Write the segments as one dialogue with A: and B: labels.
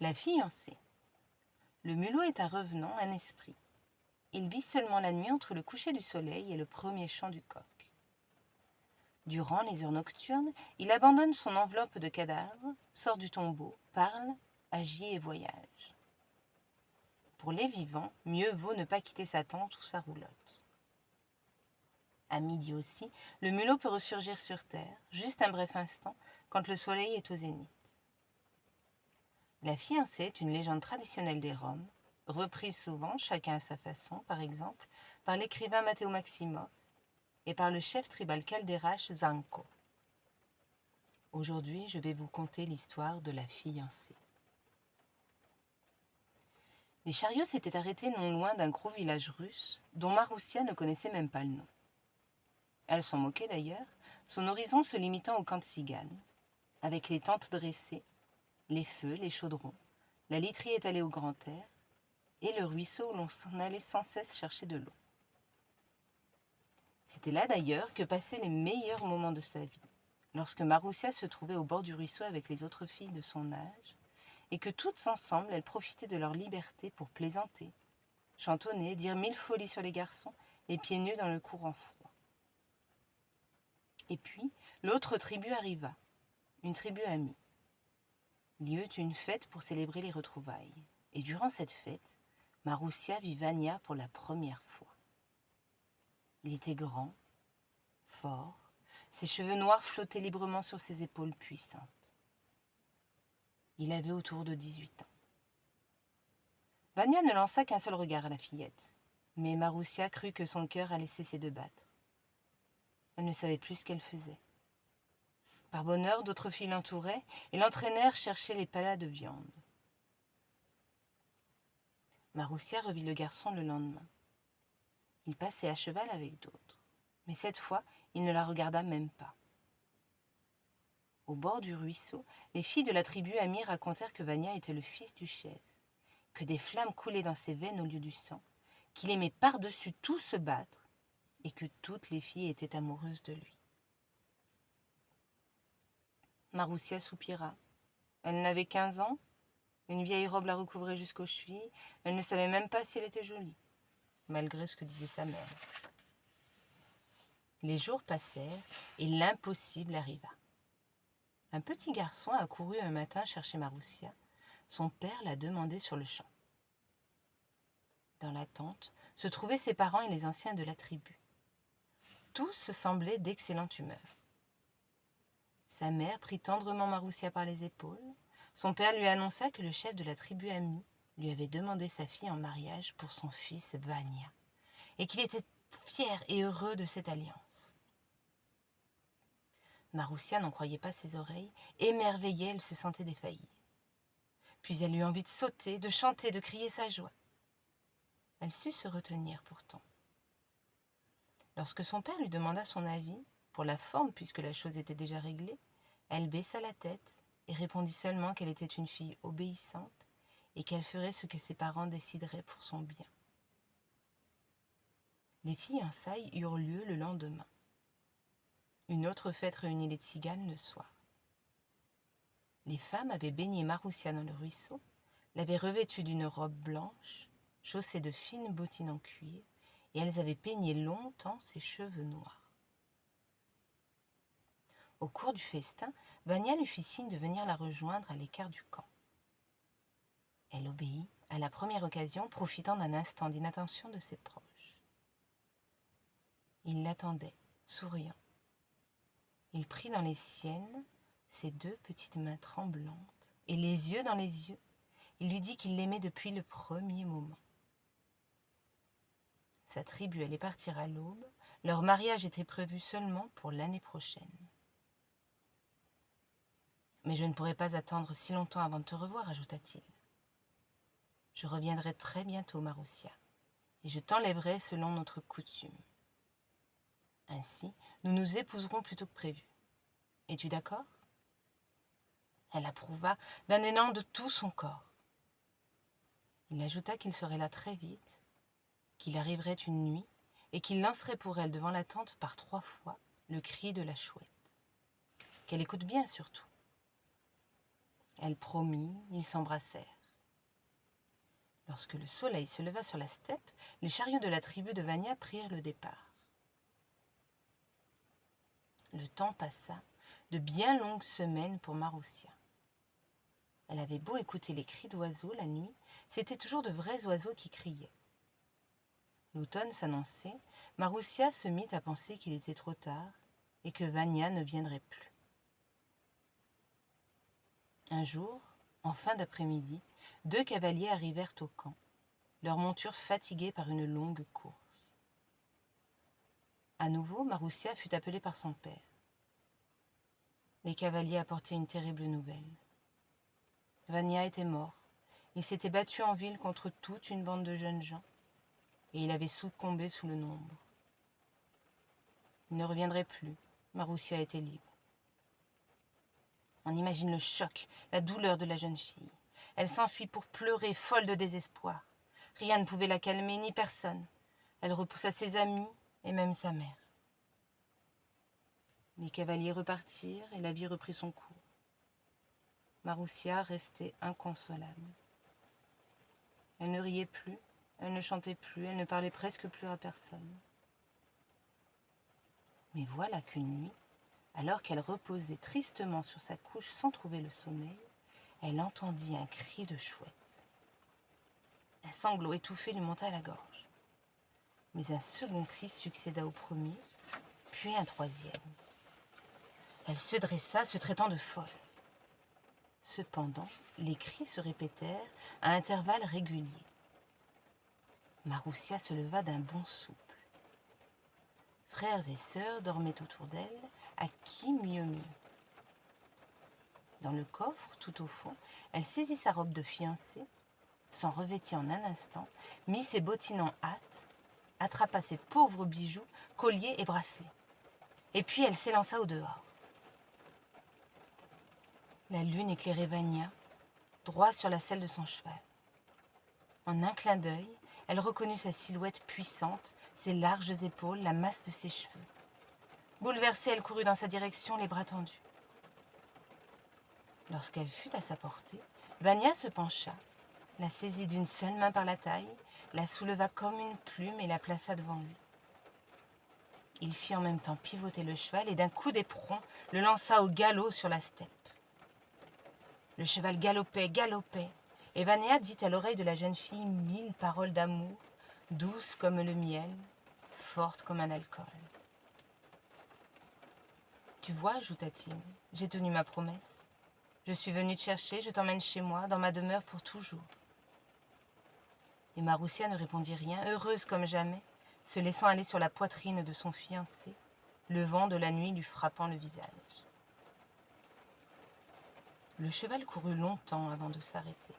A: La fiancée. Le mulot est un revenant, un esprit. Il vit seulement la nuit entre le coucher du soleil et le premier chant du coq. Durant les heures nocturnes, il abandonne son enveloppe de cadavres, sort du tombeau, parle, agit et voyage. Pour les vivants, mieux vaut ne pas quitter sa tente ou sa roulotte. À midi aussi, le mulot peut ressurgir sur terre, juste un bref instant, quand le soleil est au zénith. La fiancée est une légende traditionnelle des Roms, reprise souvent, chacun à sa façon, par exemple, par l'écrivain Matteo Maximov et par le chef tribal chaldérache Zanco. Aujourd'hui, je vais vous conter l'histoire de la fiancée. Les chariots s'étaient arrêtés non loin d'un gros village russe dont Maroussia ne connaissait même pas le nom. Elle s'en moquait d'ailleurs, son horizon se limitant au camp de Tziganes, avec les tentes dressées, les feux, les chaudrons, la literie étalée au grand air, et le ruisseau où l'on s'en allait sans cesse chercher de l'eau. C'était là d'ailleurs que passaient les meilleurs moments de sa vie, lorsque Maroussia se trouvait au bord du ruisseau avec les autres filles de son âge, et que toutes ensemble elles profitaient de leur liberté pour plaisanter, chantonner, dire mille folies sur les garçons, les pieds nus dans le courant froid. Et puis, l'autre tribu arriva, une tribu amie. Il y eut une fête pour célébrer les retrouvailles, et durant cette fête, Maroussia vit Vania pour la première fois. Il était grand, fort, ses cheveux noirs flottaient librement sur ses épaules puissantes. Il avait autour de 18 ans. Vania ne lança qu'un seul regard à la fillette, mais Maroussia crut que son cœur allait cesser de battre. Elle ne savait plus ce qu'elle faisait. Par bonheur, d'autres filles l'entouraient et l'entraînèrent chercher les palas de viande. Maroussia revit le garçon le lendemain. Il passait à cheval avec d'autres, mais cette fois, il ne la regarda même pas. Au bord du ruisseau, les filles de la tribu amie racontèrent que Vania était le fils du chef, que des flammes coulaient dans ses veines au lieu du sang, qu'il aimait par-dessus tout se battre et que toutes les filles étaient amoureuses de lui. Maroussia soupira. Elle n'avait qu'15 ans, une vieille robe la recouvrait jusqu'aux chevilles, elle ne savait même pas si elle était jolie, malgré ce que disait sa mère. Les jours passèrent et l'impossible arriva. Un petit garçon accourut un matin chercher Maroussia. Son père la demandait sur le champ. Dans la tente se trouvaient ses parents et les anciens de la tribu. Tous semblaient d'excellente humeur. Sa mère prit tendrement Maroussia par les épaules. Son père lui annonça que le chef de la tribu amie lui avait demandé sa fille en mariage pour son fils Vania, et qu'il était fier et heureux de cette alliance. Maroussia n'en croyait pas ses oreilles, émerveillée, elle se sentait défaillir. Puis elle eut envie de sauter, de chanter, de crier sa joie. Elle sut se retenir pourtant. Lorsque son père lui demanda son avis, pour la forme puisque la chose était déjà réglée, elle baissa la tête et répondit seulement qu'elle était une fille obéissante et qu'elle ferait ce que ses parents décideraient pour son bien. Les fiançailles eurent lieu le lendemain. Une autre fête réunit les Tziganes le soir. Les femmes avaient baigné Maroussia dans le ruisseau, l'avaient revêtue d'une robe blanche, chaussée de fines bottines en cuir, et elles avaient peigné longtemps ses cheveux noirs. Au cours du festin, Vania lui fit signe de venir la rejoindre à l'écart du camp. Elle obéit à la première occasion, profitant d'un instant d'inattention de ses proches. Il l'attendait, souriant. Il prit dans les siennes ses deux petites mains tremblantes, et les yeux dans les yeux, il lui dit qu'il l'aimait depuis le premier moment. Sa tribu allait partir à l'aube, leur mariage était prévu seulement pour l'année prochaine. « Mais je ne pourrai pas attendre si longtemps avant de te revoir, ajouta-t-il. Je reviendrai très bientôt, Maroussia, et je t'enlèverai selon notre coutume. Ainsi, nous nous épouserons plus tôt que prévu. Es-tu d'accord ?» Elle approuva d'un élan de tout son corps. Il ajouta qu'il serait là très vite, qu'il arriverait une nuit et qu'il lancerait pour elle devant la tente par 3 fois le cri de la chouette. Qu'elle écoute bien surtout. Elle promit, ils s'embrassèrent. Lorsque le soleil se leva sur la steppe, les chariots de la tribu de Vania prirent le départ. Le temps passa, de bien longues semaines pour Maroussia. Elle avait beau écouter les cris d'oiseaux la nuit, c'étaient toujours de vrais oiseaux qui criaient. L'automne s'annonçait, Maroussia se mit à penser qu'il était trop tard et que Vania ne viendrait plus. Un jour, en fin d'après-midi, 2 cavaliers arrivèrent au camp, leurs montures fatiguées par une longue course. À nouveau, Maroussia fut appelée par son père. Les cavaliers apportaient une terrible nouvelle. Vania était mort. Il s'était battu en ville contre toute une bande de jeunes gens, et il avait succombé sous le nombre. Il ne reviendrait plus. Maroussia était libre. On imagine le choc, la douleur de la jeune fille. Elle s'enfuit pour pleurer, folle de désespoir. Rien ne pouvait la calmer, ni personne. Elle repoussa ses amis et même sa mère. Les cavaliers repartirent et la vie reprit son cours. Maroussia restait inconsolable. Elle ne riait plus, elle ne chantait plus, elle ne parlait presque plus à personne. Mais voilà qu'une nuit, alors qu'elle reposait tristement sur sa couche sans trouver le sommeil, elle entendit un cri de chouette. Un sanglot étouffé lui monta à la gorge. Mais un second cri succéda au premier, puis un troisième. Elle se dressa, se traitant de folle. Cependant, les cris se répétèrent à intervalles réguliers. Maroussia se leva d'un bond souple. Frères et sœurs dormaient autour d'elle, à qui mieux mieux. Dans le coffre, tout au fond, elle saisit sa robe de fiancée, s'en revêtit en un instant, mit ses bottines en hâte, attrapa ses pauvres bijoux, colliers et bracelets. Et puis elle s'élança au dehors. La lune éclairait Vania, droit sur la selle de son cheval. En un clin d'œil, elle reconnut sa silhouette puissante, ses larges épaules, la masse de ses cheveux. Bouleversée, elle courut dans sa direction, les bras tendus. Lorsqu'elle fut à sa portée, Vania se pencha, la saisit d'une seule main par la taille, la souleva comme une plume et la plaça devant lui. Il fit en même temps pivoter le cheval et d'un coup d'éperon, le lança au galop sur la steppe. Le cheval galopait, galopait, et Vania dit à l'oreille de la jeune fille 1000 paroles d'amour, douces comme le miel, fortes comme un alcool. « Tu vois, ajouta-t-il, j'ai tenu ma promesse. Je suis venu te chercher, je t'emmène chez moi, dans ma demeure pour toujours. » Et Maroussia ne répondit rien, heureuse comme jamais, se laissant aller sur la poitrine de son fiancé, le vent de la nuit lui frappant le visage. Le cheval courut longtemps avant de s'arrêter.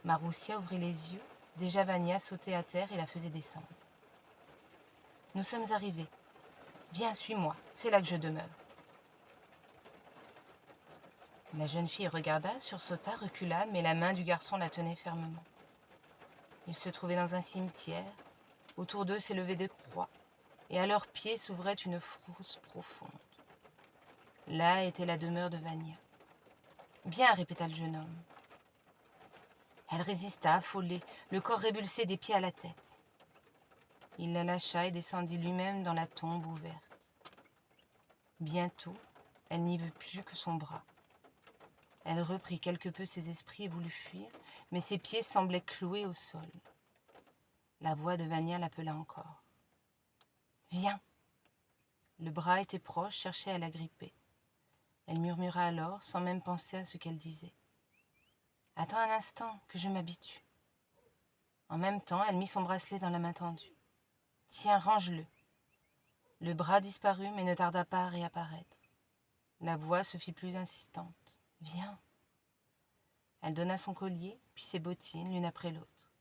A: Maroussia ouvrit les yeux, déjà Vania sautait à terre et la faisait descendre. « Nous sommes arrivés. Viens, suis-moi, c'est là que je demeure. » La jeune fille regarda, sursauta, recula, mais la main du garçon la tenait fermement. Ils se trouvaient dans un cimetière. Autour d'eux s'élevaient des croix, et à leurs pieds s'ouvrait une fosse profonde. Là était la demeure de Vania. « Viens, répéta le jeune homme. Elle résista, affolée, le corps révulsé des pieds à la tête. Il la lâcha et descendit lui-même dans la tombe ouverte. Bientôt, elle n'y vit plus que son bras. Elle reprit quelque peu ses esprits et voulut fuir, mais ses pieds semblaient cloués au sol. La voix de Vania l'appela encore. « Viens !» Le bras était proche, cherchait à la gripper. Elle murmura alors, sans même penser à ce qu'elle disait. « Attends un instant, que je m'habitue. » En même temps, elle mit son bracelet dans la main tendue. « Tiens, range-le. » Le bras disparut, mais ne tarda pas à réapparaître. La voix se fit plus insistante. « Viens !» Elle donna son collier, puis ses bottines, l'une après l'autre.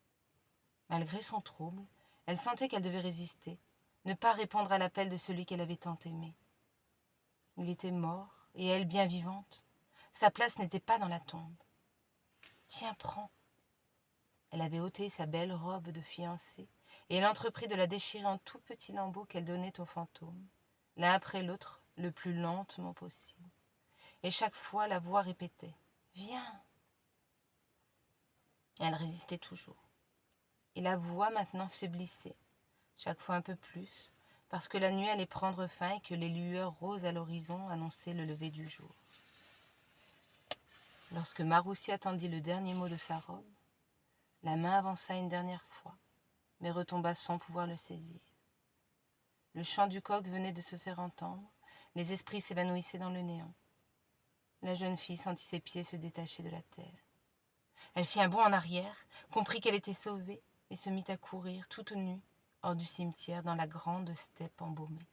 A: Malgré son trouble, elle sentait qu'elle devait résister, ne pas répondre à l'appel de celui qu'elle avait tant aimé. Il était mort, et elle bien vivante. Sa place n'était pas dans la tombe. « Tiens, prends !» Elle avait ôté sa belle robe de fiancée, et elle entreprit de la déchirer en tout petits lambeaux qu'elle donnait au fantôme, l'un après l'autre, le plus lentement possible. Et chaque fois, la voix répétait Viens. Elle résistait toujours. Et la voix maintenant faiblissait, chaque fois un peu plus, parce que la nuit allait prendre fin et que les lueurs roses à l'horizon annonçaient le lever du jour. Lorsque Maroussia attendit le dernier mot de sa robe, la main avança une dernière fois, mais retomba sans pouvoir le saisir. Le chant du coq venait de se faire entendre, les esprits s'évanouissaient dans le néant. La jeune fille sentit ses pieds se détacher de la terre. Elle fit un bond en arrière, comprit qu'elle était sauvée et se mit à courir toute nue hors du cimetière dans la grande steppe embaumée.